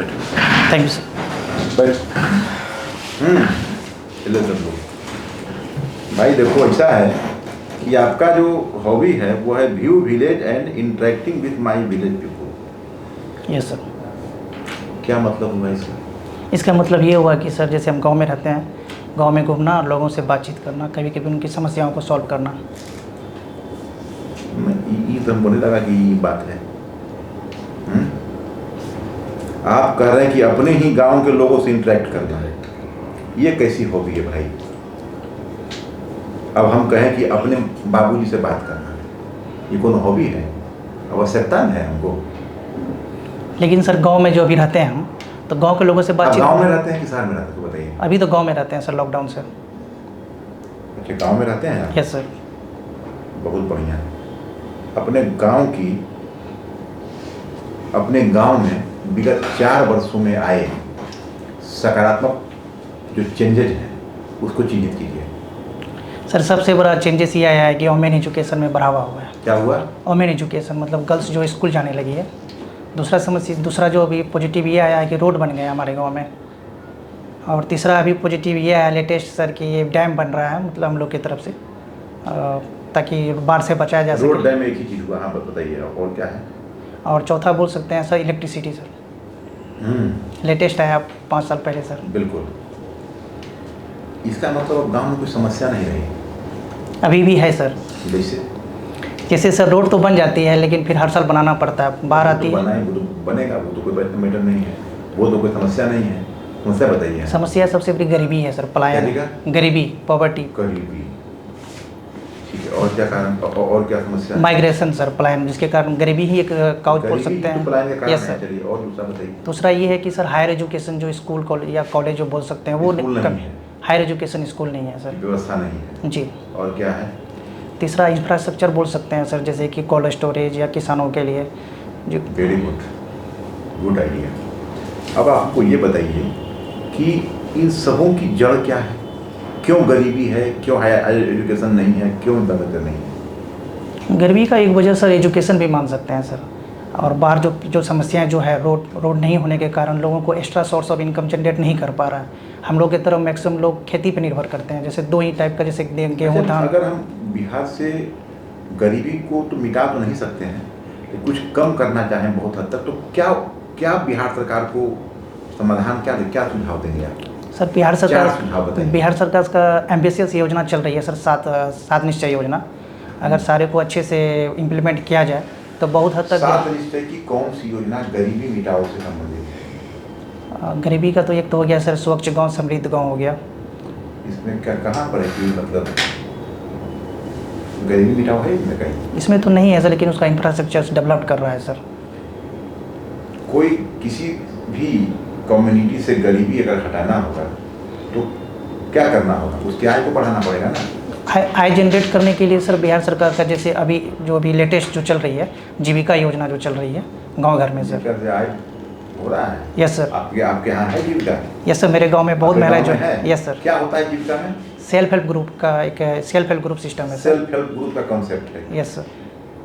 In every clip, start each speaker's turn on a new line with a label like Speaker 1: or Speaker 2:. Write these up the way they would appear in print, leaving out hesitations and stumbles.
Speaker 1: Thank you sir.
Speaker 2: चलो सब लोग भाई देखो, ऐसा है कि आपका जो हॉबी है वो है view village and interacting with my village people.
Speaker 1: Yes sir.
Speaker 2: क्या मतलब हुआ इसका?
Speaker 1: इसका मतलब ये हुआ कि सर जैसे हम गांव में रहते हैं, गांव में घूमना और लोगों से बातचीत करना, कभी कभी उनकी समस्याओं को सॉल्व करना।
Speaker 2: ये तो बोलने लगा कि ये बात है। आप कह रहे हैं कि अपने ही गांव के लोगों से इंटरेक्ट करना है, ये कैसी हॉबी है भाई? अब हम कहें कि अपने बाबूजी से बात करना है, ये कौन हॉबी है? आवश्यकता है हमको।
Speaker 1: लेकिन सर गांव में जो अभी रहते हैं हम, तो गांव के लोगों से बातचीत।
Speaker 2: गांव में रहते हैं कि शहर में रहते हैं तो बताइए।
Speaker 1: अभी तो गांव में रहते हैं सर, लॉकडाउन से।
Speaker 2: अच्छा, गांव में रहते हैं आप?
Speaker 1: Yes sir.
Speaker 2: बहुत बढ़िया। अपने गांव में विगत 4 वर्षों में आए सकारात्मक जो चेंजेज हैं उसको चिन्हित कीजिए।
Speaker 1: सर सबसे बड़ा चेंजेस ये आया है कि वुमेन एजुकेशन में बढ़ावा हुआ है।
Speaker 2: क्या हुआ?
Speaker 1: वुमेन एजुकेशन मतलब गर्ल्स जो स्कूल जाने लगी है। दूसरा जो अभी पॉजिटिव ये आया है कि रोड बन गया हमारे गांव में। और तीसरा अभी पॉजिटिव ये आया लेटेस्ट सर कि ये डैम बन रहा है, मतलब हम लोग की तरफ से, ताकि बाढ़ से बचाया जा सके।
Speaker 2: रोड डैम एक ही चीज़ हुआ? हाँ बताइए, और क्या है?
Speaker 1: और चौथा बोल सकते हैं सर इलेक्ट्रिसिटी सर। लेटेस्ट आया 5 साल पहले सर।
Speaker 2: बिल्कुल। इसका मतलब अब गांव में कोई समस्या नहीं रही?
Speaker 1: अभी भी है सर।
Speaker 2: जैसे
Speaker 1: सर रोड तो बन जाती है, लेकिन फिर हर साल बनाना पड़ता है, बाढ़ आती है।
Speaker 2: वो तो बनेगा, वो तो कोई मैटर नहीं है, वो तो कोई समस्या नहीं है। समस्या बताइए।
Speaker 1: समस्या सबसे बड़ी गरीबी है सर, पलायन, गरीबी, पॉवर्टी।
Speaker 2: गरीबी, ठीक है। और क्या कारण, और क्या समस्या?
Speaker 1: माइग्रेशन सर, पलायन, जिसके कारण गरीबी ही एक काउज बोल सकते हैं।
Speaker 2: Yes sir. चलिए और दूसरा बताइए।
Speaker 1: दूसरा ये है कि सर हायर एजुकेशन जो स्कूल कॉलेज या कॉलेज जो बोल सकते हैं वो हायर एजुकेशन स्कूल नहीं है सर,
Speaker 2: व्यवस्था नहीं है
Speaker 1: जी।
Speaker 2: और क्या है?
Speaker 1: तीसरा इंफ्रास्ट्रक्चर बोल सकते हैं सर, जैसे कि कोल्ड स्टोरेज या किसानों के लिए जो।
Speaker 2: Very good idea. अब आपको ये बताइए कि इन सबों की जड़ क्या है? क्यों गरीबी है, क्यों हायर एजुकेशन नहीं है, क्यों इंफ्रास्ट्रक्चर नहीं है?
Speaker 1: गरीबी का एक वजह सर एजुकेशन भी मान सकते हैं सर, और बाहर जो समस्याएं जो है रोड नहीं होने के कारण लोगों को extra source of income generate नहीं कर पा रहा है। हम लोग की तरफ मैक्सिमम लोग खेती पे निर्भर करते हैं, जैसे 2 ही टाइप का, जैसे गेहूँ, धान।
Speaker 2: अगर हम बिहार से गरीबी को तो मिटा तो नहीं सकते हैं, तो कुछ कम करना चाहें बहुत हद तक, तो क्या बिहार सरकार को समाधान, क्या सुझाव देंगे आप?
Speaker 1: सर बिहार सरकार का एम्बिशियस योजना चल रही है सर, 7 निश्चय योजना। अगर सारे को अच्छे से इम्प्लीमेंट किया जाए तो बहुत हद तक।
Speaker 2: 7 निश्चय की कौन सी योजना गरीबी मिटाओ से संबंधित है?
Speaker 1: गरीबी का तो एक तो हो गया सर स्वच्छ गांव समृद्ध गांव हो गया।
Speaker 2: इसमें क्या, कहाँ पर है कि मतलब गरीबी मिटाओ है इसमें कहीं?
Speaker 1: इसमें तो नहीं है सर, लेकिन उसका इंफ्रास्ट्रक्चर डेवलप कर रहा है सर।
Speaker 2: कोई किसी भी कम्युनिटी से गरीबी अगर हटाना होगा तो क्या करना होगा? उसकी आय को बढ़ाना पड़ेगा ना।
Speaker 1: आय जनरेट करने के लिए सर बिहार सरकार का जैसे अभी लेटेस्ट जो चल रही है जीविका योजना जो चल रही है गांव घर में सर।
Speaker 2: आय हो रहा है?
Speaker 1: Yes sir.
Speaker 2: आपके यहाँ है जीविका?
Speaker 1: यस सर, मेरे गांव में बहुत महिलाएं जो है। Yes sir.
Speaker 2: क्या होता है जीविका में?
Speaker 1: सेल्फ हेल्प ग्रुप का एक सेल्फ हेल्प ग्रुप सिस्टम है सर।
Speaker 2: सेल्फ हेल्प ग्रुप का कॉन्सेप्ट है?
Speaker 1: Yes sir.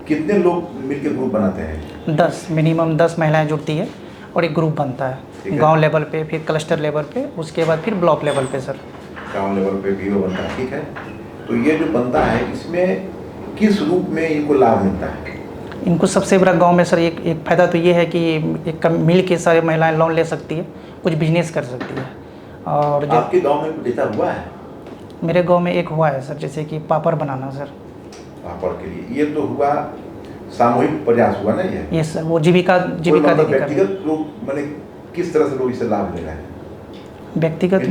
Speaker 2: कितने लोग मिलकर ग्रुप बनाते हैं?
Speaker 1: 10 मिनिमम 10 महिलाएं जुड़ती है और एक ग्रुप बनता है गांव लेवल पे, फिर क्लस्टर लेवल पे, उसके बाद फिर ब्लॉक लेवल पे सर।
Speaker 2: गांव लेवल पे भी वो बनता है, ठीक है। तो ये जो बनता है इसमें किस रूप में इनको लाभ मिलता है? इनको
Speaker 1: सबसे बड़ा गांव में सर एक फ़ायदा तो ये है कि एक मिल के सारे महिलाएं लोन ले सकती है, कुछ बिजनेस कर सकती है। और जो
Speaker 2: आपके गांव में कुछ ऐसा हुआ है?
Speaker 1: मेरे गांव में एक हुआ है सर, जैसे कि पापड़ बनाना सर।
Speaker 2: पापड़ के लिए ये तो हुआ, सामूहिक प्रयास हुआ ना ये?
Speaker 1: यस सर, वो जीविका
Speaker 2: व्यक्तिगत लोग मैंने किस तरह से लोग इससे लाभ ले रहे हैं?
Speaker 1: व्यक्तिगत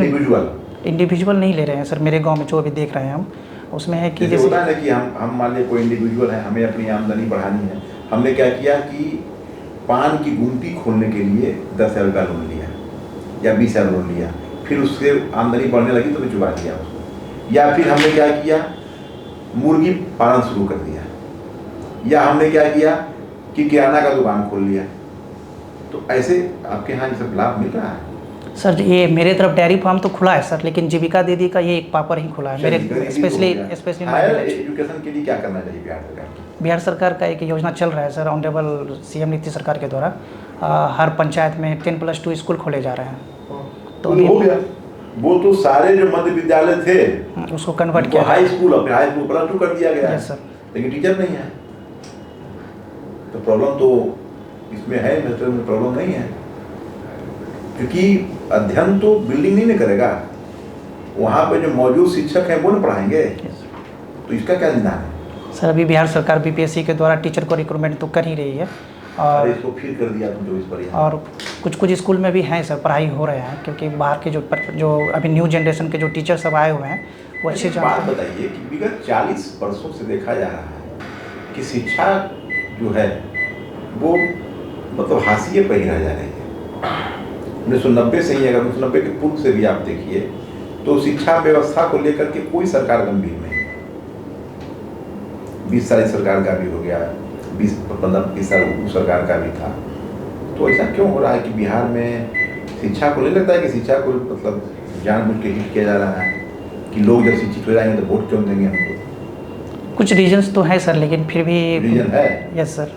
Speaker 1: इंडिविजुअल नहीं ले रहे हैं सर। मेरे गांव में जो अभी देख रहे हैं हम, उसमें है कि
Speaker 2: जैसे होता है ना कि हम मान लीजिए कोई इंडिविजुअल है, हमें अपनी आमदनी बढ़ानी है, हमने क्या किया कि पान की गुमटी खोलने के लिए 10,000 रुपया लोन लिया या 20,000 लोन लिया, फिर उससे आमदनी बढ़ने लगी तो चुका दिया उसको। या फिर हमने क्या किया, मुर्गी पालन शुरू कर दिया, या हमने क्या किया कि किराना का दुकान खोल लिया। तो ऐसे आपके यहाँ ये सब लाभ मिल रहा है? सर
Speaker 1: ये मेरे तरफ डेयरी फार्म तो खुला है सर, लेकिन जीविका दीदी का ये एक पापड़ ही खुला है मेरे स्पेशली।
Speaker 2: हायर एजुकेशन के लिए क्या करना चाहिए बिहार सरकार को?
Speaker 1: बिहार सरकार का एक योजना चल रहा है सर, ऑनरेबल CM नीतीश सरकार के द्वारा, हर पंचायत में 10+2 स्कूल खोले जा रहे हैं।
Speaker 2: तो हो गया, वो तो सारे जो मध्य विद्यालय थे
Speaker 1: उसको कन्वर्ट किया,
Speaker 2: हाई स्कूल +2 कर दिया गया है।
Speaker 1: Yes sir.
Speaker 2: लेकिन टीचर नहीं है, तो प्रॉब्लम तो इसमें है, इंफ्रास्ट्रक्चर में प्रॉब्लम नहीं है, क्योंकि अध्ययन तो बिल्डिंग नहीं करेगा, वहाँ पे जो मौजूद शिक्षक हैं वो न पढ़ाएंगे, तो इसका क्या निदान है?
Speaker 1: सर अभी बिहार सरकार बीपीएससी के द्वारा टीचर को रिक्रूटमेंट तो कर ही रही है, और
Speaker 2: इसको फिर कर दिया तुम 24 पर।
Speaker 1: और कुछ स्कूल में भी हैं सर, पढ़ाई हो रहे हैं, क्योंकि बाहर के जो अभी न्यू जनरेशन के जो टीचर सब आए हुए हैं वो अच्छे
Speaker 2: बात बताइए कि विगत 40 वर्षों से देखा जा रहा है कि शिक्षा जो है वो मतलब हाशिए पर ही रह जा रही है। 1990 से ही, अगर 1990 के पूर्व से भी आप देखिए तो शिक्षा व्यवस्था को लेकर के कोई सरकार गंभीर नहीं। 20 साल सरकार का भी हो गया, 20-15-20 साल उस सरकार का भी था, तो ऐसा क्यों हो रहा है कि बिहार में शिक्षा को नहीं लगता है कि शिक्षा को मतलब जानबूझ के हिट किया जा रहा है कि लोग जब शिक्षित हो जाएंगे तो वोट क्यों देंगे हमको?
Speaker 1: कुछ रीजन्स तो हैं सर, लेकिन फिर भी
Speaker 2: रीजन है।
Speaker 1: यस सर,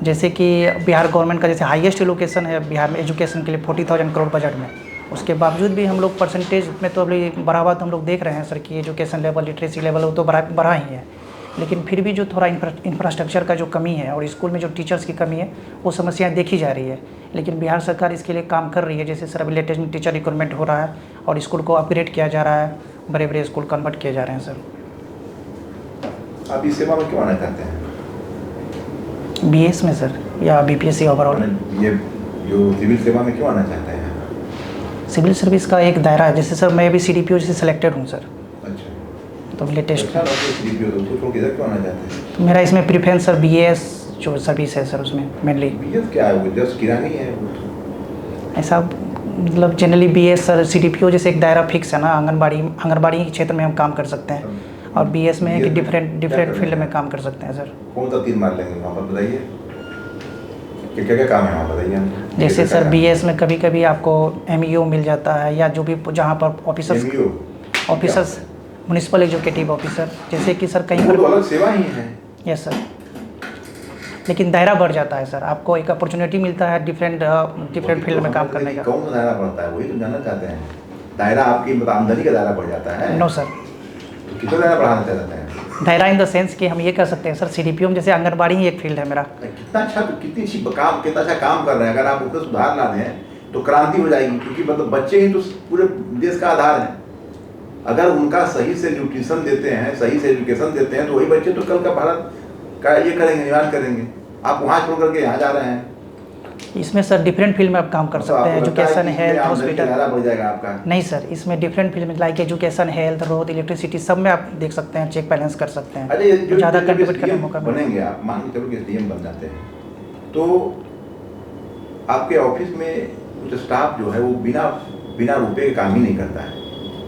Speaker 1: जैसे कि बिहार गवर्नमेंट का जैसे हाईएस्ट एलोकेशन है बिहार में एजुकेशन के लिए 40,000 करोड़ बजट में, उसके बावजूद भी हम लोग परसेंटेज में तो अभी बढ़ावा तो हम लोग देख रहे हैं सर कि एजुकेशन लेवल, लिटरेसी लेवल वो तो बढ़ा ही है, लेकिन फिर भी जो थोड़ा इंफ्रास्ट्रक्चर का जो कमी है और स्कूल में जो टीचर्स की कमी है वो समस्याएं देखी जा रही है। लेकिन बिहार सरकार इसके लिए काम कर रही है, जैसे सर अभी लेटेस्ट टीचर रिक्रूटमेंट हो रहा है और स्कूल को अपग्रेड किया जा रहा है, बड़े बड़े स्कूल कन्वर्ट किए जा रहे हैं सर।
Speaker 2: आप इस सेवा में क्यों आना चाहते हैं?
Speaker 1: BS में सर, या BPSC ओवरऑल?
Speaker 2: ये जो सिविल सेवा में क्यों आना चाहते हैं?
Speaker 1: सिविल सर्विस का एक दायरा है, जैसे सर मैं अभी CDPO से सिलेक्टेड हूँ सर,
Speaker 2: अच्छा,
Speaker 1: तो लेटेस्ट
Speaker 2: अच्छा CDPO तो किधर क्यों आना चाहते हैं?
Speaker 1: तो मेरा इसमें प्रेफरेंस सर BAS जो सर्विस है सर उसमें मेनली।
Speaker 2: BS क्या है? वो जस्ट किरानी है वो तो।
Speaker 1: ऐसा मतलब जनरली BS सर CDPO जैसे एक दायरा फिक्स है ना, आंगनबाड़ी के क्षेत्र में हम काम कर सकते हैं, और BS में है कि डिफरेंट फील्ड में काम कर सकते हैं सर।
Speaker 2: कौन सा 3 मार लेंगे वहाँ पर बताइए, क्या क्या काम है वहाँ बताइए हम।
Speaker 1: जैसे सर BS में कभी कभी आपको MEO मिल जाता है, या जो भी जहाँ पर ऑफिसर्स म्यूनिसिपल एजुकेटिव ऑफिसर, जैसे कि सर कहीं पर
Speaker 2: अलग सेवा ही है।
Speaker 1: यस सर, लेकिन दायरा बढ़ जाता है सर, आपको एक अपॉर्चुनिटी मिलता है डिफरेंट फील्ड में काम करने का।
Speaker 2: कौन सा दायरा बढ़ता है वही तो जानना चाहते हैं। दायरा आपकी मतलब आमदनी का दायरा बढ़ जाता है?
Speaker 1: No sir.
Speaker 2: तो कितना दायरा बढ़ाना चाहते हैं?
Speaker 1: दायरा इन द सेंस कि हम ये कर सकते हैं सर, CDPO में जैसे आंगनबाड़ी ही एक फील्ड है मेरा।
Speaker 2: कितना अच्छा, तो कितनी अच्छी काम, कितना अच्छा काम कर रहे हैं। अगर आप उसमें सुधार ला दें तो क्रांति हो जाएगी, क्योंकि मतलब बच्चे ही तो पूरे देश का आधार है। अगर उनका सही से न्यूट्रिशन देते हैं, सही से एजुकेशन देते हैं, तो वही बच्चे तो कल का भारत का ये करेंगे, निर्माण करेंगे। आप वहाँ छोड़ करके यहाँ जा रहे हैं।
Speaker 1: इसमें सर डिफरेंट फील्ड में आप काम कर सकते हैं, एजुकेशन, हेल्थ, हॉस्पिटल।
Speaker 2: बढ़ जाएगा आपका?
Speaker 1: नहीं सर, इसमें डिफरेंट फील्ड में like education, health, road, electricity सब में आप देख सकते हैं, चेक बैलेंस कर सकते हैं।
Speaker 2: अरे जो
Speaker 1: ज़्यादा कंट्रीब्यूट करने का मौका
Speaker 2: बनेंगे आप, मान के चलो कि DM बन जाते हैं, तो आपके ऑफिस में कुछ स्टाफ जो है वो बिना रुपये के काम ही नहीं करता है,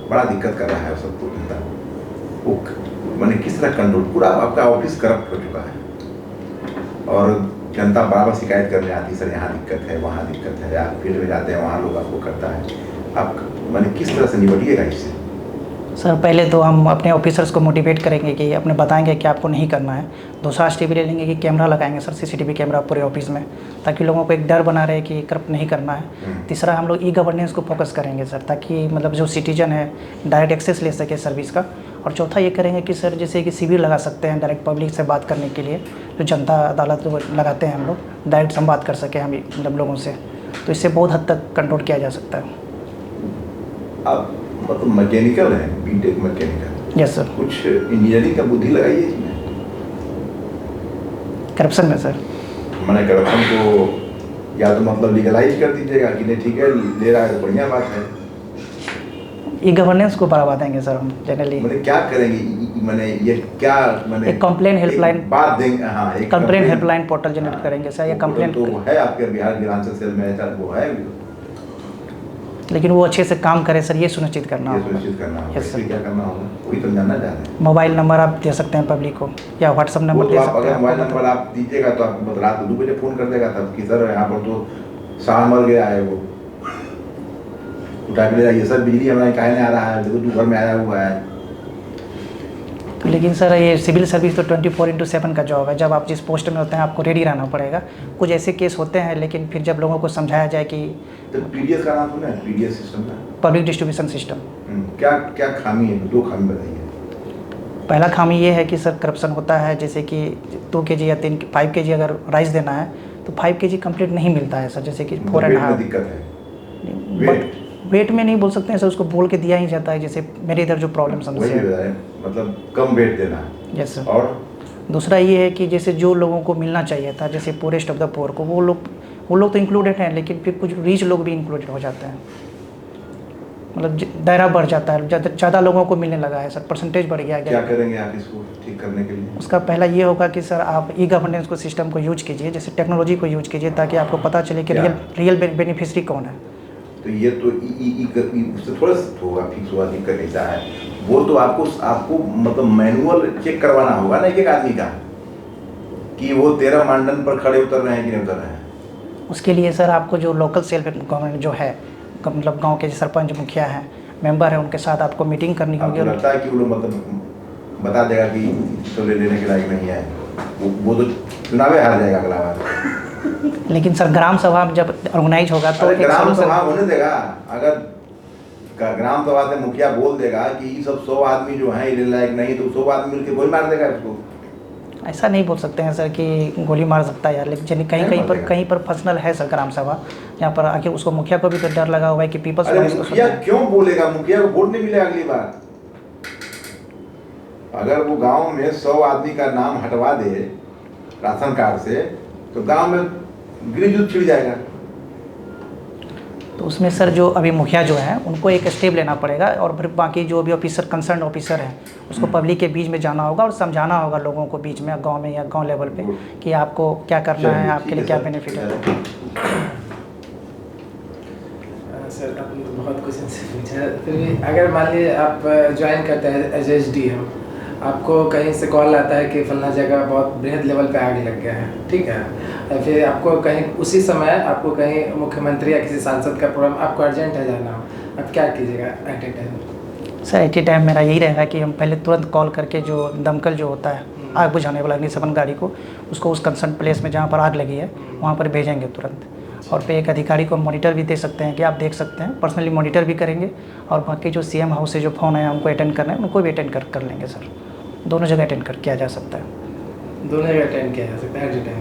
Speaker 2: बड़ा दिक्कत कर रहा है सबको। वो मैंने किस तरह कंट्रोल, पूरा आपका ऑफिस करप्ट हो चुका है और जनता बराबर शिकायत करने आती है, सर यहाँ दिक्कत है, वहाँ दिक्कत है। आप फील्ड में जाते हैं, वहाँ लोग आपको करता है। आप मैंने किस तरह से निपटिएगा इससे?
Speaker 1: सर पहले तो हम अपने ऑफिसर्स को मोटिवेट करेंगे कि अपने बताएंगे कि आपको नहीं करना है। दूसरा स्टेप ले लेंगे कि कैमरा लगाएंगे सर, CCTV कैमरा पूरे ऑफिस में, ताकि लोगों को एक डर बना रहे कि करप्ट नहीं करना है। तीसरा हम लोग E-गवर्नेंस को फोकस करेंगे सर, ताकि मतलब जो सिटीजन है डायरेक्ट एक्सेस ले सके सर्विस का। और चौथा ये करेंगे कि सर जैसे कि शिविर लगा सकते हैं डायरेक्ट पब्लिक से बात करने के लिए, जो जनता अदालत लगाते हैं हम लोग, डायरेक्ट संवाद कर सकें हम मतलब लोगों से, तो इससे बहुत हद तक कंट्रोल किया जा सकता है।
Speaker 2: आप मतलब मैकेनिकल है, B.Tech मैकेनिकल?
Speaker 1: Yes sir.
Speaker 2: कुछ इंजीनियरिंग का बुद्धि लगाइए इसमें।
Speaker 1: करप्शन में सर,
Speaker 2: मैंने करप्शन को या तो मतलब लीगलाइज कर दीजिएगा कि नहीं, ठीक है ले रहा है तो बढ़िया बात है।
Speaker 1: E-गवर्नेंस को बढ़ावा देंगे सर हम जनरली।
Speaker 2: मैंने क्या करेंगे, मैंने ये क्या मैंने
Speaker 1: एक कंप्लेन हेल्पलाइन
Speaker 2: बात देंगे। हाँ, एक
Speaker 1: कंप्लेन हेल्पलाइन पोर्टल जनरेट करेंगे सर, या कंप्लेन
Speaker 2: तो है आपके बिहार ग्रामीण सेल में, ऐसा वो है,
Speaker 1: लेकिन वो अच्छे से काम करे सर, ये सुनिश्चित करना
Speaker 2: ये
Speaker 1: होगा।
Speaker 2: सुनिश्चित करना होगा।
Speaker 1: Yes sir.
Speaker 2: क्या करना होगा वही तो जानना चाह रहे हैं।
Speaker 1: मोबाइल नंबर आप दे सकते हैं पब्लिक को, या व्हाट्सअप नंबर दे सकते
Speaker 2: अगर
Speaker 1: हैं।
Speaker 2: मोबाइल नंबर आप दीजिएगा तो आपको रात 2 बजे फ़ोन कर देगा तब कि सर यहाँ पर तो सांड मर गया है, वो उठा के ले जाइए, सर बिजली हमारे काहे नहीं आ रहा है, देखो तू घर में आया हुआ है।
Speaker 1: तो लेकिन सर ये सिविल सर्विस तो 24/7 का जॉब है। जब आप जिस पोस्ट में होते हैं आपको रेडी रहना पड़ेगा। कुछ ऐसे केस होते हैं, लेकिन फिर जब लोगों को समझाया जाए कि
Speaker 2: तो पीडीएस का नाम सुना है? पीडीएस सिस्टम का
Speaker 1: पब्लिक डिस्ट्रीब्यूशन सिस्टम,
Speaker 2: क्या क्या खामी है? 2 खामी बताइए।
Speaker 1: पहला खामी ये है कि सर करप्शन होता है। जैसे कि 2 kg या 5 kg अगर राइस देना है तो 5 kg कंप्लीट नहीं मिलता है सर। जैसे कि 4.5
Speaker 2: दिक्कत है।
Speaker 1: वेट में नहीं बोल सकते हैं सर, उसको बोल के दिया ही जाता है। जैसे मेरे इधर जो प्रॉब्लम समस्या है,
Speaker 2: मतलब कम वेट देना है।
Speaker 1: Yes sir.
Speaker 2: और दूसरा
Speaker 1: ये है कि जैसे जो लोगों को मिलना चाहिए था, जैसे पोरेस्ट ऑफ द पोर को, वो लोग तो इंक्लूडेड हैं, लेकिन फिर कुछ रीच लोग भी इंक्लूडेड हो जाते हैं। मतलब दायरा बढ़ जाता है, ज़्यादा लोगों को मिलने लगा है सर, परसेंटेज बढ़ गया।
Speaker 2: क्या करेंगे आप इसको ठीक करने के लिए?
Speaker 1: उसका पहला ये होगा कि सर आप ई गवर्नेंस को सिस्टम को यूज कीजिए, जैसे टेक्नोलॉजी को यूज कीजिए, ताकि आपको पता चले कि रियल बेनिफिशरी कौन है।
Speaker 2: तो ये तो उससे थोड़ा सा होगा, फिक्स हुआ दिक्कत ऐसा है। वो तो आपको मतलब मैनुअल चेक करवाना होगा ना एक आदमी का, कि वो 13 मानदंड पर खड़े उतर रहे हैं कि नहीं उतर रहे हैं।
Speaker 1: उसके लिए सर आपको जो लोकल सेल्फ गवर्नमेंट जो है, मतलब गांव के सरपंच मुखिया हैं, मेंबर हैं, उनके साथ आपको मीटिंग करनी होगी।
Speaker 2: आपको लगता है कि वो लोग मतलब बता देगा कि तो लेने के लायक नहीं है, वो तो चुनाव हार जाएगा अगला बार।
Speaker 1: लेकिन सर ग्राम सभा जब ऑर्गेनाइज होगा तो
Speaker 2: ग्राम सभा होने देगा। अगर ग्राम सभा से मुखिया बोल देगा कि ये सब 100 आदमी जो हैं लेने लायक नहीं, तो 100 आदमी मिलकर गोली मार देगा इसको।
Speaker 1: ऐसा नहीं बोल सकते हैं सर कि गोली मार सकता है यार, लेकिन कहीं पर पर्सनल है सर ग्राम सभा, जहाँ पर आके उसको मुखिया को भी तो डर लगा हुआ है कि पीपल्स।
Speaker 2: मुखिया क्यों बोलेगा? मुखिया को वोट नहीं मिलेगा अगली बार। अगर वो गांव में 100 आदमी का नाम हटवा दे राशन कार्ड से, तो गांव में गृहयुद्ध छिड़ जाएगा।
Speaker 1: तो उसमें सर जो अभी मुखिया जो है उनको एक स्टेप लेना पड़ेगा, और फिर बाकी जो भी ऑफिसर कंसर्न ऑफिसर है उसको पब्लिक के बीच में जाना होगा और समझाना होगा लोगों को बीच में, गांव में या गांव लेवल पे, कि आपको क्या करना है, आपके लिए क्या बेनिफिट है।
Speaker 3: सर आपने तो बहुत क्वेश्चन से पूछा, फिर भी अगर मान लीजिए आप ज्वाइन करते हैं एज एसडीएम, आपको कहीं से कॉल आता है कि फलना जगह बहुत बृहद लेवल पे आग लग गया है, ठीक है, फिर आपको कहीं उसी समय आपको कहीं मुख्यमंत्री या किसी सांसद का प्रोग्राम आपको अर्जेंट है जाना हो, आप क्या कीजिएगा at a time?
Speaker 1: Sir at a time मेरा यही रहेगा कि हम पहले तुरंत कॉल करके जो दमकल जो होता है आग बुझाने वाला अग्निशमन गाड़ी को, उसको उस कंसर्न प्लेस में जहाँ पर आग लगी है वहाँ पर भेजेंगे तुरंत। और पे एक अधिकारी को मॉनिटर भी दे सकते हैं कि आप देख सकते हैं, पर्सनली मॉनिटर भी करेंगे। और बाकी जो सीएम हाउस से जो फ़ोन है हमको अटेंड करना है, उनको भी अटेंड कर लेंगे सर। दोनों जगह अटेंड किया जा सकता है।
Speaker 3: दोनों जगह अटेंड किया जा सकता है एट ए टाइम?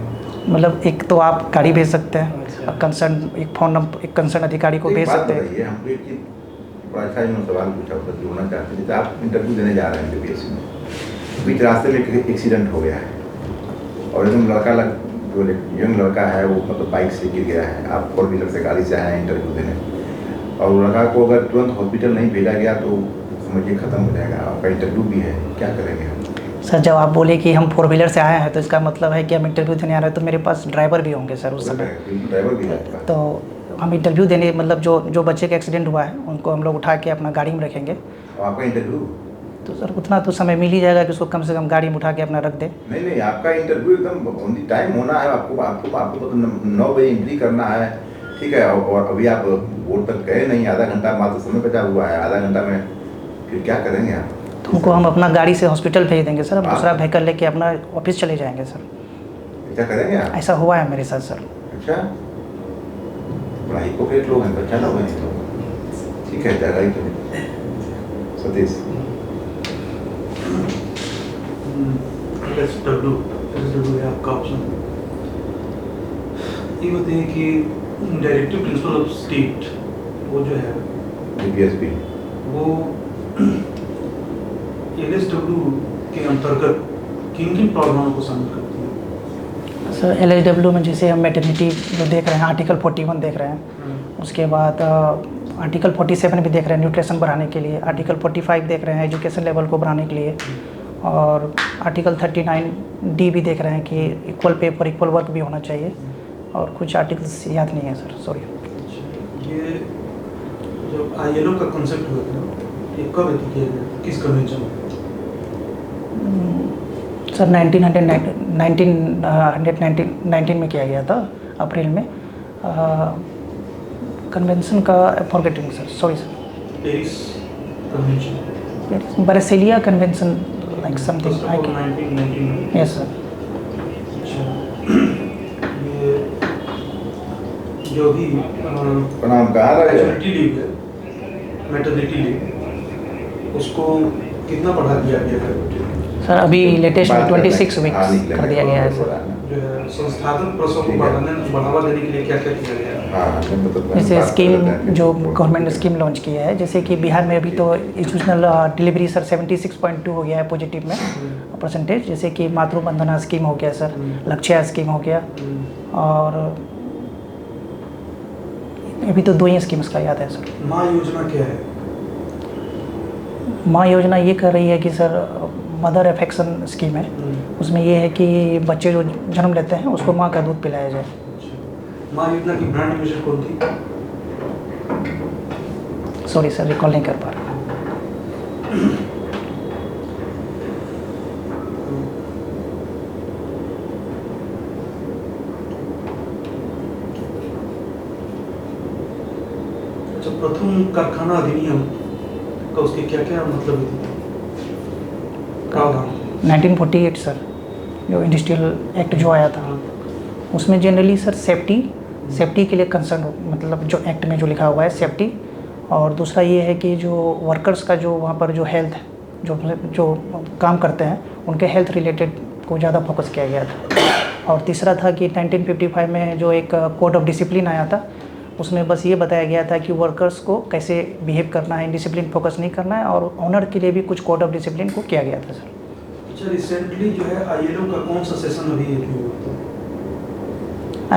Speaker 1: मतलब एक तो आप गाड़ी भेज सकते हैं,
Speaker 3: अच्छा।
Speaker 1: कंसर्न एक फ़ोन नंबर एक कंसर्न अधिकारी को भेज सकते हैं।
Speaker 2: हमको एक चीज़ बड़ा अच्छा सवाल पूछा होता जो होना चाहते थे, आप इंटरव्यू देने जा रहे हैं बीपीएससी में, बीच रास्ते में एक एक्सीडेंट हो गया है और एकदम जो यंग लड़का है वो मतलब बाइक से गिर गया है, आप 4 व्हीलर से गाड़ी से आए हैं इंटरव्यू देने, और लड़का को अगर तुरंत हॉस्पिटल नहीं भेजा गया तो समझिए ख़त्म हो जाएगा, आपका इंटरव्यू भी है, क्या करेंगे?
Speaker 1: सर जब आप बोले कि हम 4 व्हीलर से आए हैं तो इसका मतलब है कि हम इंटरव्यू देने आ रहे हैं, तो मेरे पास ड्राइवर भी होंगे सर उस समय।
Speaker 2: ड्राइवर भी है?
Speaker 1: तो हम इंटरव्यू देने मतलब जो बच्चे का एक्सीडेंट हुआ है उनको हम लोग उठा के अपना गाड़ी में रखेंगे।
Speaker 2: आपका इंटरव्यू
Speaker 1: तो सर उतना तो समय मिल ही जाएगा कि उसको कम से कम गाड़ी में उठा के अपना रख दे।
Speaker 2: नहीं, आपका इंटरव्यू एकदम ऑन दी टाइम होना है। आपको 9 बजे एंट्री करना है, ठीक है, और अभी आप बोर्ड तक गए नहीं, आधा घंटा मात्र समय बचा हुआ है, आधा घंटा में फिर क्या करेंगे आप?
Speaker 1: तो उनको हम अपना गाड़ी से हॉस्पिटल भेज देंगे सर, हम दूसरा व्हीकल लेके अपना ऑफिस चले जाएंगे सर।
Speaker 2: क्या करेंगे आप?
Speaker 1: ऐसा हुआ है मेरे साथ सर।
Speaker 2: अच्छा, बड़ा हिपोक्रेट लोग हैं, बच्चा लोग हैं तो ठीक है, जगह ही तो सतीश।
Speaker 4: एसडब्ल्यू है आपका ऑप्शन। ये बताइए कि डायरेक्टिव प्रिंसिपल ऑफ स्टेट वो जो है
Speaker 2: डीपीएसपी,
Speaker 4: वो एलएसडब्ल्यू के अंतर्गत किन किन प्रावधानों को शामिल करती है?
Speaker 1: सर एलएसडब्ल्यू में जैसे हम मैटरनिटी जो देख रहे हैं, आर्टिकल 41 देख रहे हैं, उसके बाद आर्टिकल 47 भी देख रहे हैं न्यूट्रिशन बढ़ाने के लिए, आर्टिकल 45 देख रहे हैं एजुकेशन लेवल को बढ़ाने के लिए, और आर्टिकल 39D भी देख रहे हैं कि इक्वल पे पर इक्वल वर्क भी होना चाहिए, और कुछ आर्टिकल्स याद नहीं है सर, सॉरी।
Speaker 4: ये जब ILO का कॉन्सेप्ट हुआ था ये कब किया गया, किस कन्वेंशन में?
Speaker 1: सर 1919 में किया गया था, अप्रैल में। कन्वेंशन का forgetting sir, sorry sir.
Speaker 4: Paris convention,
Speaker 1: Brasilia convention like something I can
Speaker 4: 1999
Speaker 1: yes sir.
Speaker 4: ये जो भी
Speaker 2: प्रणाम कहाँ रहे हो?
Speaker 4: मैटरनिटी लीव है, मैटरनिटी लीव, उसको कितना बढ़ा दिया गया है?
Speaker 1: सर अभी लेटेस्ट में
Speaker 2: बात करना है।
Speaker 1: 26
Speaker 2: हाँ,
Speaker 1: वीक्स
Speaker 2: निकलेंगे।
Speaker 1: कर दिया गया है सर।
Speaker 4: जो है संस्थागत प्रसव को बढ़ावा देने के लिए क्या क्या किया गया है?
Speaker 2: हाँ, मतलब
Speaker 1: जैसे
Speaker 2: बात
Speaker 1: स्कीम
Speaker 2: कर रहे हैं कि
Speaker 1: जो
Speaker 2: वो-
Speaker 1: गवर्नमेंट स्कीम लॉन्च किया है, जैसे कि बिहार में अभी तो इंस्टीट्यूशनल डिलीवरी सर 76.2 हो गया है पॉजिटिव में परसेंटेज। जैसे कि मातृ वंदना स्कीम हो गया सर, लक्ष्य स्कीम हो गया, और अभी तो 2 ही स्कीम्स का याद है सर।
Speaker 4: माँ योजना क्या है?
Speaker 1: माँ योजना ये कर रही है कि सर मदर एफेक्शन स्कीम है, उसमें ये है कि बच्चे जो जन्म लेते हैं उसको माँ का दूध पिलाया जाए।
Speaker 4: माँ योजना की ब्रांड एम्बेसडर कौन थी?
Speaker 1: सॉरी सर, रिकॉल नहीं कर पा रहा।
Speaker 4: अच्छा, प्रथम कारखाना अधिनियम का उसके क्या क्या मतलब थी? प्रावधान?
Speaker 1: 1948 सर, जो इंडस्ट्रियल एक्ट जो आया था, उसमें जनरली सर सेफ्टी के लिए कंसर्न, मतलब जो एक्ट में जो लिखा हुआ है सेफ्टी, और दूसरा ये है कि जो वर्कर्स का जो वहाँ पर जो हेल्थ जो काम करते हैं उनके हेल्थ रिलेटेड को ज़्यादा फोकस किया गया था। और तीसरा था कि 1955 में जो एक कोड ऑफ डिसिप्लिन आया था, उसमें बस ये बताया गया था कि वर्कर्स को कैसे बिहेव करना है, डिसिप्लिन फोकस नहीं करना है, और ऑनर के लिए भी कुछ कोड ऑफ डिसिप्लिन को किया गया था सर।
Speaker 4: अच्छा, रिसेंटली जो है ILO का कौन सा सेशन अभी हुआ था?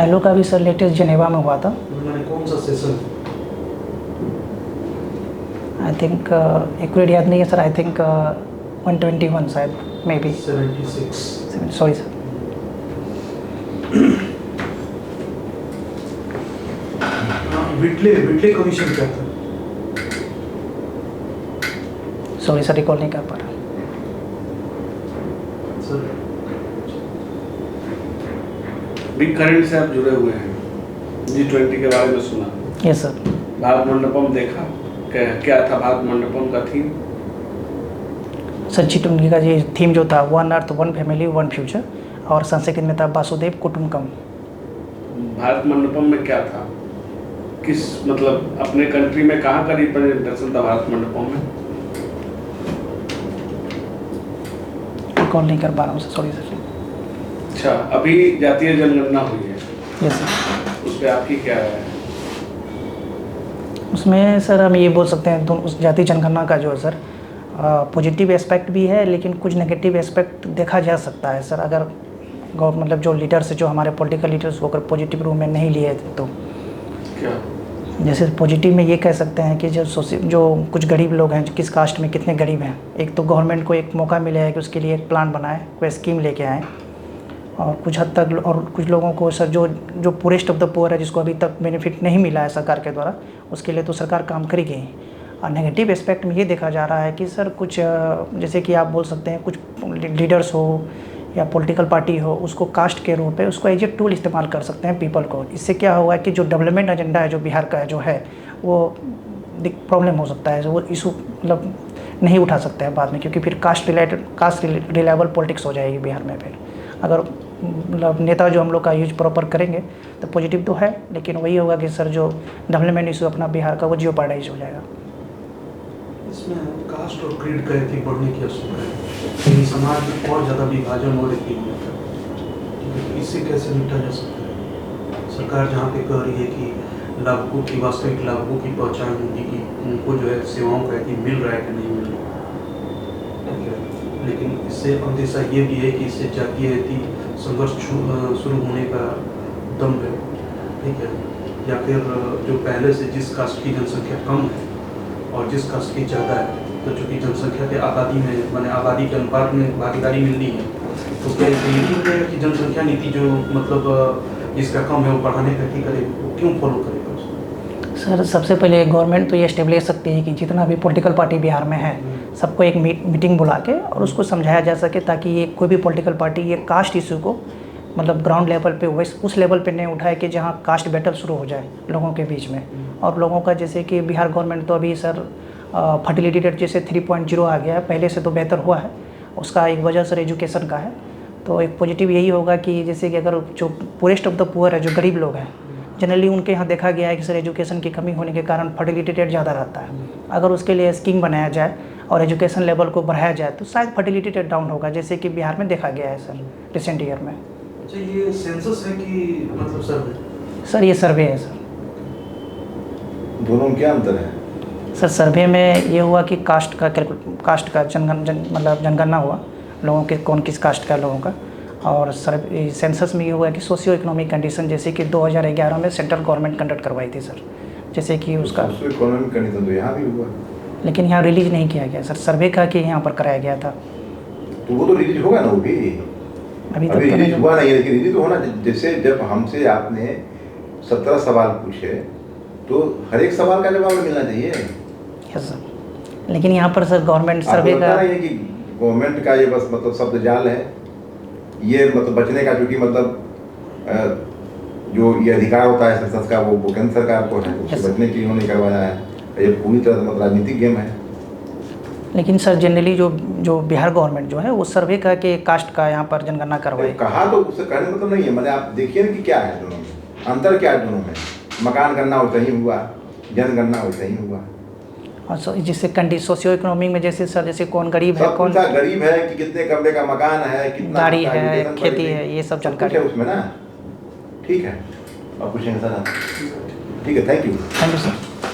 Speaker 1: ILO का भी सर लेटेस्ट जेनेवा में हुआ था।
Speaker 4: मैंने कौन सा सेशन?
Speaker 1: आई थिंक एक्यूरेट याद नहीं है सर, आई थिंक 121 शायद, maybe
Speaker 4: 76।
Speaker 1: Sorry sir.
Speaker 4: Whitley commission क्या था?
Speaker 1: सॉरी सर, रिकॉल नहीं कर पा रहा।
Speaker 4: सर
Speaker 5: बिग करंट से आप जुड़े हुए हैं, G20 के बारे में सुना,
Speaker 1: यस सर।
Speaker 5: भारत मंडपम देखा, क्या था भारत मंडपम का थीम?
Speaker 1: सर G20 का ये थीम जो था, 1 अर्थ 1 फैमिली 1 फ्यूचर, और संस्कृत में था वासुदेव कुटुंबकम।
Speaker 5: भारत मंडपम में क्या था, किस मतलब अपने कंट्री में कहाँ का रिप्रेजेंटेशन था भारत मंडपम में?
Speaker 1: रिकॉल नहीं कर पा रहा हूँ सर, सॉरी सर।
Speaker 5: अच्छा, अभी जातीय जनगणना हुई है,
Speaker 1: यस सर।
Speaker 5: उस पर आपकी क्या है?
Speaker 1: उसमें सर हम ये बोल सकते हैं, दोनों उस जातीय जनगणना का जो है सर पॉजिटिव एस्पेक्ट भी है, लेकिन कुछ नेगेटिव एस्पेक्ट देखा जा सकता है सर। अगर मतलब जो लीडर्स, जो हमारे पॉलिटिकल लीडर्स, वो अगर पॉजिटिव रूम में नहीं लिए तो
Speaker 5: क्या?
Speaker 1: जैसे पॉजिटिव में ये कह सकते हैं कि जो कुछ गरीब लोग हैं, किस कास्ट में कितने गरीब हैं, एक तो गवर्नमेंट को एक मौका मिला है कि उसके लिए एक प्लान बनाए, कोई स्कीम लेके आए, और कुछ हद तक, और कुछ लोगों को सर जो पुरेस्ट ऑफ द पुअर है, जिसको अभी तक बेनिफिट नहीं मिला है सरकार के द्वारा, उसके लिए तो सरकार काम करेगी। और नेगेटिव एस्पेक्ट में ये देखा जा रहा है कि सर कुछ जैसे कि आप बोल सकते हैं, कुछ लीडर्स हो या पॉलिटिकल पार्टी हो, उसको कास्ट के रूप में उसको एज ए टूल इस्तेमाल कर सकते हैं पीपल को। इससे क्या हुआ है कि जो डेवलपमेंट एजेंडा है जो बिहार का जो है, वो प्रॉब्लम हो सकता है, वो इशू मतलब नहीं उठा सकते हैं बाद में, क्योंकि फिर कास्ट रिलेबल पॉलिटिक्स हो जाएगी बिहार में। फिर अगर मतलब नेता जो हम लोग का यूज प्रॉपर करेंगे तो पॉजिटिव तो है, लेकिन वही होगा कि सर जो डेवलपमेंट इशू अपना बिहार का, वो जियोपार्डाइज हो जाएगा।
Speaker 4: इसमें कास्ट और क्रीड का एथिक बढ़ने की आशंका है, यदि समाज में और ज़्यादा विभाजन और एथिक होता है, इससे कैसे निपटा जा सकता है? सरकार जहाँ पे कह रही है कि लाभुकों की, वास्तविक लाभुकों की पहचान होगी कि उनको जो है सेवाओं का एथिक मिल रहा है कि नहीं मिल रहा है, ठीक है, लेकिन इससे अंदेशा ये भी है कि इससे जातीय एथिक संघर्ष शुरू होने का दम है, ठीक है, या फिर जो पहले से जिस कास्ट की जनसंख्या कम है और जिस कास्ट की ज़्यादा है, तो चूँकि जनसंख्या के आबादी में, माने आबादी के अनुपात में भागीदारी मिल रही है, तो क्या यही है कि जनसंख्या नीति जो मतलब जिसका कम है वो बढ़ाने का की करे, वो क्यों फॉलो करेगा उसको?
Speaker 1: सर सबसे पहले गवर्नमेंट तो ये स्टेब्लिश सकती है कि जितना भी पॉलिटिकल पार्टी बिहार में है, सबको एक मीटिंग बुला के और उसको समझाया जा सके, ताकि ये कोई भी पॉलिटिकल पार्टी ये कास्ट इशू को मतलब ग्राउंड लेवल पे उस लेवल पे नहीं उठाए कि जहाँ कास्ट बैटल शुरू हो जाए लोगों के बीच में। और लोगों का जैसे कि बिहार गवर्नमेंट तो अभी सर फर्टिलिटी रेट जैसे 3.0 आ गया है, पहले से तो बेहतर हुआ है, उसका एक वजह सर एजुकेशन का है। तो एक पॉजिटिव यही होगा कि जैसे कि अगर जो पुअरेस्ट ऑफ द पुअर है, जो गरीब लोग हैं, जनरली उनके यहाँ देखा गया है कि सर एजुकेशन की कमी होने के कारण फर्टिलिटी रेट ज़्यादा रहता है। अगर उसके लिए स्कीम बनाया जाए और एजुकेशन लेवल को बढ़ाया जाए तो शायद फर्टिलिटी रेट डाउन होगा, जैसे कि बिहार में देखा गया है सर रिसेंट ईयर में।
Speaker 4: अच्छा, ये सेंसस है कि मतलब सर्वे?
Speaker 1: सर ये सर्वे है सर।
Speaker 2: दोनों में क्या अंतर है?
Speaker 1: सर सर्वे में ये हुआ कि कास्ट का जनगणना हुआ लोगों के, कौन किस कास्ट का लोगों का। और सेंसस में ये हुआ कि सोशियो इकोनॉमिक कंडीशन, जैसे कि 2011 में सेंट्रल गवर्नमेंट कंडक्ट करवाई थी सर, जैसे कि उसका
Speaker 2: सोशियो इकोनॉमिक कंडीशन तो यहाँ भी हुआ,
Speaker 1: लेकिन यहाँ रिलीज नहीं किया गया सर। सर्वे का कि यहाँ पर कराया गया था।
Speaker 2: तो वो तो रिलीज होगा ना, वो भी
Speaker 1: अभी तक
Speaker 2: अभी
Speaker 1: तो
Speaker 2: रिलीज
Speaker 1: नहीं
Speaker 2: हुआ नहीं है, लेकिन रिलीज तो होना। जैसे जब हमसे आपने 17 सवाल पूछे तो हर एक सवाल का जवाब मिलना चाहिए।
Speaker 1: यस सर, लेकिन यहाँ पर सर गवर्नमेंट सर्वे का
Speaker 2: नहीं है कि गवर्नमेंट का ये बस मतलब शब्द जाल है, ये मतलब बचने का, क्योंकि मतलब जो ये अधिकार होता है सेंसस का वो केंद्र सरकार को है, उससे बचने के लिए उन्होंने करवाया है। ये पूरी तरह से मतलब राजनीतिक गेम है।
Speaker 1: लेकिन सर जनरली जो बिहार गवर्नमेंट जो है वो सर्वे का के कास्ट का यहाँ पर जनगणना करवाई।
Speaker 2: कहा तो उससे कहने मतलब नहीं है, मैंने आप देखिए ना कि क्या है दोनों में, अंतर क्या है दोनों में। मकान गणना वैसा ही हुआ, जनगणना वैसा ही हुआ।
Speaker 1: और जिससे सोशियो इकोनॉमिक में जैसे सर, जैसे कौन गरीब है, कौन
Speaker 2: गरीब है, कि कितने कमरे का मकान है, कितना
Speaker 1: गाड़ी है, खेती है, ये सब जानकारी
Speaker 2: है उसमें ना। ठीक है, और पूछेंगे सर? ठीक है, थैंक यू
Speaker 1: सर।